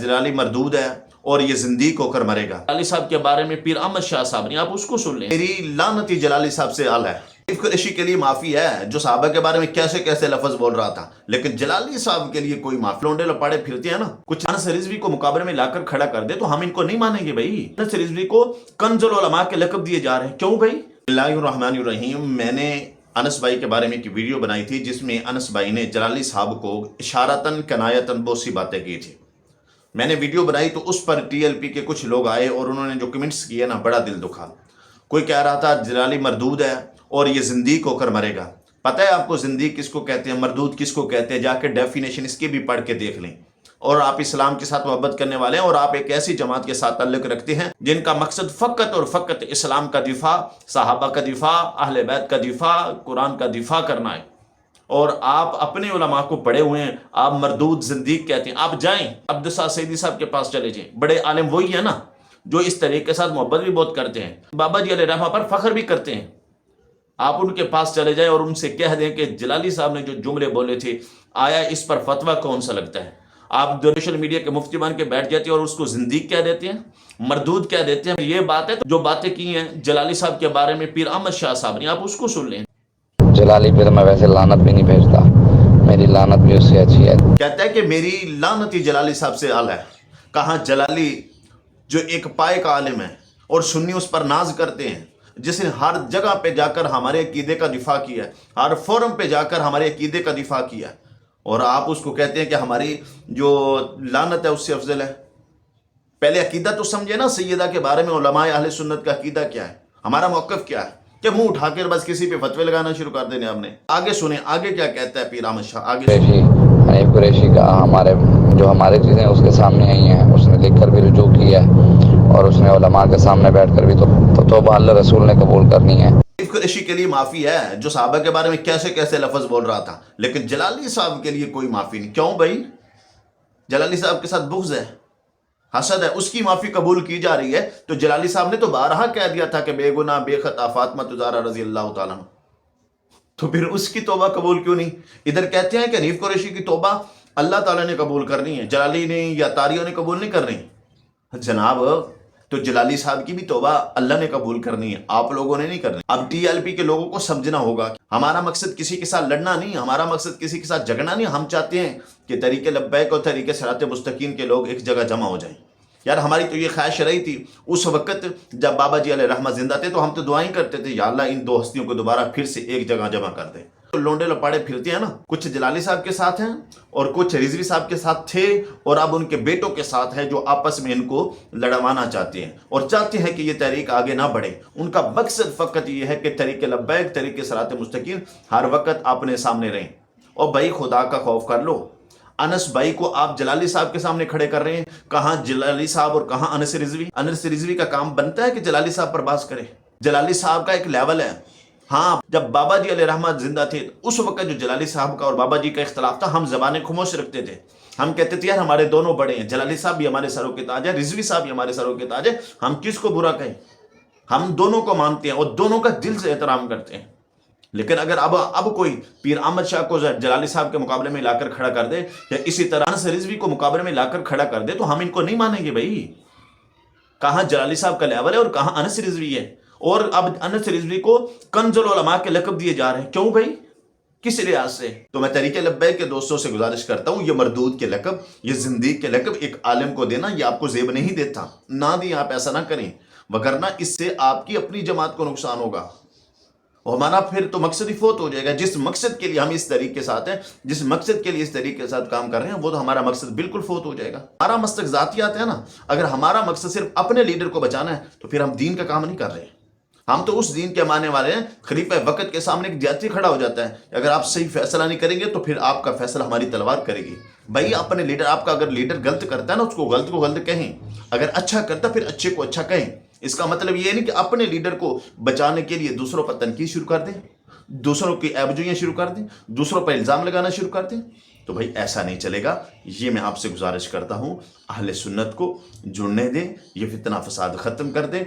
जलाली मरदूद है और ये जिंदीक होकर मरेगा। जलाली साहब के बारे में पीर अहमद शाह साहब ने, आप उसको सुन लें। मेरी लानती जलाली साहब से आला है। कुरैशी के लिए माफी है जो साहबा के बारे में कैसे कैसे लफ्ज बोल रहा था, लेकिन जलाली साहब के लिए कोई माफी। लोंडे लपाड़े फिरते हैं ना, कुछ अनस रिजवी को मुकाबले में लाकर खड़ा कर दे तो हम इनको नहीं मानेंगे भाई। अनस रिजवी को कंजुल उलमा के लक़ब दिए जा रहे हैं, क्यों भाई? बिस्मिल्लाहिर्रहमानिर्रहीम। मैंने अनस भाई के बारे में एक वीडियो बनाई थी जिसमें अनस भाई ने जलाली साहब को इशारतन कनायतन बहुत सी बातें की थी। मैंने वीडियो बनाई तो उस पर टीएलपी के कुछ लोग आए और उन्होंने जो कमेंट्स किए ना, बड़ा दिल दुखा। कोई कह रहा था जलाली मरदूद है और ये जिंदीक होकर मरेगा। पता है आपको जिंदीक किसको कहते हैं, मरदूद किसको कहते हैं? जाकर डेफिनेशन इसकी भी पढ़ के देख लें। और आप इस्लाम के साथ मोहब्बत करने वाले हैं और आप एक ऐसी जमात के साथ ताल्लुक़ रखते हैं जिनका मकसद फ़कत और फ़कत इस्लाम का दिफा, सहाबा का दिफा, अहले बैत का दिफा, कुरान का दिफा करना है। और आप अपने उलमा को पढ़े हुए हैं, आप मरदूद जिंदीक कहते हैं। आप जाएं अब्दुस्सा सईदी साहब के पास चले जाएं, बड़े आलिम वही है ना जो इस तरीके के साथ मोहब्बत भी बहुत करते हैं, बाबा जी अलैहि रहमा पर फ़ख्र भी करते हैं। आप उनके पास चले जाएं और उनसे कह दें कि जलाली साहब ने जो जुमले बोले थे, आया इस पर फतवा कौन सा लगता है? आप सोशल मीडिया के मुफ्ती बन के बैठ जाते हैं और उसको जिंदीक कह देते हैं, मरदूद कह देते हैं। ये बात है जो बातें की हैं जलाली साहब के बारे में पीर अहमद शाह साहब ने, आप उसको सुन लें। जलाली पे तो मैं वैसे लानत भी नहीं भेजता, मेरी लानत भी उससे अच्छी है। कहता है कि मेरी लानती जलाली साहब से आला है। कहाँ जलाली जो एक पाए का आलिम है और सुन्नी उस पर नाज करते हैं, जिसने हर जगह पे जाकर हमारे अकीदे का दिफा किया है, हर फोरम पे जाकर हमारे अकीदे का दिफा किया है, और आप उसको कहते हैं कि हमारी जो लानत है उससे अफजल है। पहले अकीदा तो समझे ना सैयदा के बारे में, उलमाए अहले सुन्नत का अकीदा क्या है, हमारा मौक़िफ़ क्या है? कि मुंह उठाकर बस किसी पे फतवे लगाना शुरू कर देने आपने। आगे सुने, आगे क्या कहता है पीर अहमद शाह, आगे हनीफ कुरैशी का हमारे चीज़ें उसके सामने आई हैं, उसने लिख कर भी रुजू किया है और उसने उलमा के सामने बैठ कर भी तौबा अल्लाह रसूल ने कबूल करनी है। हनीफ कुरैशी के लिए माफ़ी है जो साहबा के बारे में कैसे कैसे लफ्ज़ बोल रहा था, लेकिन जलाली साहब के लिए कोई माफ़ी नहीं। क्यों भाई? जलाली साहब के साथ बुग़्ज़ है, हसद है, उसकी माफ़ी कबूल की जा रही है। तो जलाली साहब ने तो बारहा कह दिया था कि बेगुनाह बेखता फातिमा ज़हरा रज़ी अल्लाह तआला, तो फिर उसकी तौबा कबूल क्यों नहीं? इधर कहते हैं कि हनीफ कुरैशी की तौबा अल्लाह ताला ने कबूल करनी है, जलाली ने या तारियों ने कबूल नहीं करनी। जनाब, तो जलाली साहब की भी तौबा अल्लाह ने कबूल करनी है, आप लोगों ने नहीं करनी। अब टीएलपी के लोगों को समझना होगा, हमारा मकसद किसी के साथ लड़ना नहीं, हमारा मकसद किसी के साथ झगड़ना नहीं। हम चाहते हैं कि तरीके लब्बैक और तरीके सिरात मुस्तकीम के लोग एक जगह जमा हो जाएं। यार हमारी तो ये ख्वाहिश रही थी उस वक्त जब बाबा जी अलैहि रहमत जिंदा थे, तो हम तो दुआएं करते थे, या अल्लाह इन दो हस्तियों को दोबारा फिर से एक जगह जमा कर दे। तो लोंडे लपाड़े फिरते हैं ना, कुछ जलाली साहब के साथ हैं और कुछ रिजवी साहब के साथ थे और अब उनके बेटों के साथ है, जो आपस में इनको लड़वाना चाहते हैं और चाहते हैं कि ये तहरीक आगे ना बढ़े। उनका मकसद फ़कत ये है कि तरीके लब्बैक तरीके सिरात मुस्तकीम हर वक्त अपने सामने रहें। और भाई खुदा का खौफ कर लो, अनस भाई को आप जलाली साहब के सामने खड़े कर रहे हैं। कहाँ जलाली साहब और कहाँ अनस रिजवी? अनस रिजवी का काम बनता है कि जलाली साहब पर बात करे? जलाली साहब का एक लेवल है। हाँ, जब बाबा जी अलैहि रहमत जिंदा थे उस वक्त जो जलाली साहब का और बाबा जी का इख्तलाफ था, हम ज़बानें खामोश रखते थे। हम कहते थे यार हमारे दोनों बड़े हैं, जलाली साहब भी हमारे सरों के ताज है, रिजवी साहब भी हमारे सरों के ताज है, हम किसको बुरा कहें? हम दोनों को मानते हैं और दोनों का दिल से एहतराम करते हैं। लेकिन अगर अब कोई पीर अहमद शाह को जलाली साहब के मुकाबले में लाकर खड़ा कर दे या इसी तरह अनस रिजवी को मुकाबले में लाकर खड़ा कर दे, तो हम इनको नहीं मानेंगे भाई। कहाँ जलाली साहब का लेवल है और कहाँ अनस रिजवी है? और अब अनस रिजवी को कंजुल उलमा के लक़ब दिए जा रहे हैं, क्यों भाई? किस लिहाज से? तो मैं तरीके लब्बैक के दोस्तों से गुजारिश करता हूँ, ये मरदूद के लक़ब, ये जिंदीक के लक़ब एक आलिम को देना ये आपको जेब नहीं देता, ना दी, आप ऐसा ना करें, वगरना इससे आपकी अपनी जमात को नुकसान होगा और हमारा फिर तो मकसद ही फोत हो जाएगा। जिस मकसद के लिए हम इस तरीके के साथ हैं, जिस मकसद के लिए इस तरीके के साथ काम कर रहे हैं, वो तो हमारा मकसद बिल्कुल फोत हो जाएगा। हमारा मकसद ज़ातियात है ना, अगर हमारा मकसद सिर्फ अपने लीडर को बचाना है तो फिर हम दीन का काम नहीं कर रहे। हम तो उस दीन के मानने वाले हैं। खलीफा वक्त के सामने एक जाती खड़ा हो जाता है, अगर आप सही फैसला नहीं करेंगे तो फिर आपका फैसला हमारी तलवार करेगी। भाई अपने लीडर, आपका अगर लीडर गलत करता है ना, उसको गलत को गलत कहें, अगर अच्छा करता फिर अच्छे को अच्छा कहें। इसका मतलब ये नहीं कि अपने लीडर को बचाने के लिए दूसरों पर तनकीद शुरू कर दें, दूसरों की ऐबजुइयाँ शुरू कर दें, दूसरों पर इल्ज़ाम लगाना शुरू कर दें, तो भाई ऐसा नहीं चलेगा। ये मैं आपसे गुजारिश करता हूँ, अहले सुन्नत को जुड़ने दें, ये फितना फसाद ख़त्म कर दें।